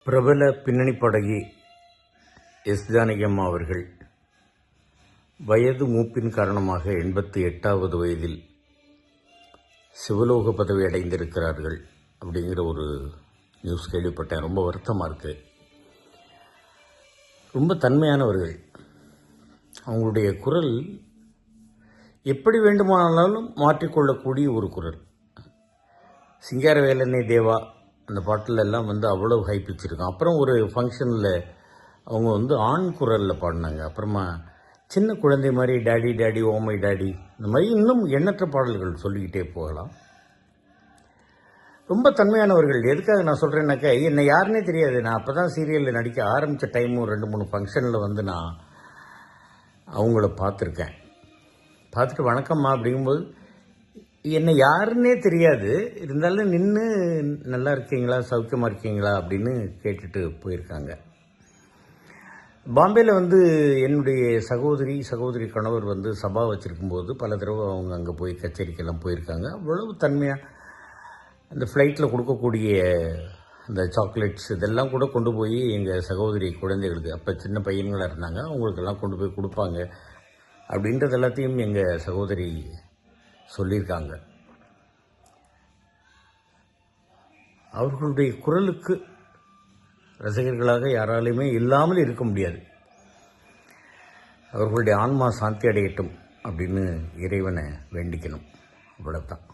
பிரபல பின்னணி பாடகி எஸ். ஜானகி அம்மா அவர்கள் வயது மூப்பின் காரணமாக 88வது வயதில் சிவலோக பதவி அடைந்திருக்கிறார்கள் அப்படிங்கிற ஒரு நியூஸ் கேள்விப்பட்டேன். ரொம்ப வருத்தமாக இருக்குது. ரொம்ப தன்மையானவர்கள். அவங்களுடைய குரல் எப்படி வேண்டுமானாலும் மாற்றிக்கொள்ளக்கூடிய ஒரு குரல். சிங்காரவேலனே தேவா அந்த பாட்டில் எல்லாம் அவ்வளோ ஹை பிச் இருக்கும். அப்புறம் ஒரு ஃபங்க்ஷனில் அவங்க ஆண் குரலில் பாடினாங்க. அப்புறமா சின்ன குழந்தை மாதிரி டேடி டேடி ஓமை டாடி இந்த மாதிரி இன்னும் எண்ணற்ற பாடல்கள் சொல்லிக்கிட்டே போகலாம். ரொம்ப தன்மையானவர்கள். எதுக்காக நான் சொல்கிறேன்னாக்கா, என்னை யாருன்னே தெரியாது. நான் அப்போ தான் சீரியலில் நடிக்க ஆரம்பித்த டைமும் 2-3 ஃபங்க்ஷனில் நான் அவங்கள பார்த்துருக்கேன். பார்த்துட்டு வணக்கம்மா அப்படிங்கும்போது என்னை யாருன்னே தெரியாது. இருந்தாலும் நின்று நல்லா இருக்கீங்களா, சௌக்கியமாக இருக்கீங்களா அப்படின்னு கேட்டுட்டு போயிருக்காங்க. பாம்பேயில் என்னுடைய சகோதரி கணவர் சபா வச்சுருக்கும்போது பல தடவை அவங்க அங்கே போய் கச்சேரிக்கெல்லாம் போயிருக்காங்க. அவ்வளவு தன்மையாக அந்த ஃப்ளைட்டில் கொடுக்கக்கூடிய அந்த சாக்லேட்ஸ் இதெல்லாம் கூட கொண்டு போய் எங்கள் சகோதரி குழந்தைகளுக்கு, அப்போ சின்ன பையன்களாக இருந்தாங்க, அவங்களுக்கெல்லாம் கொண்டு போய் கொடுப்பாங்க அப்படின்றது எல்லாத்தையும் எங்கள் சகோதரி சொல்லியிருக்காங்க. அவர்களுடைய குரலுக்கு ரசிகர்களாக யாராலையுமே இல்லாமல் இருக்க முடியாது. அவர்களுடைய ஆன்மா சாந்தி அடையட்டும் அப்படின்னு இறைவனை வேண்டிக்கணும். அவ்வளோதான்.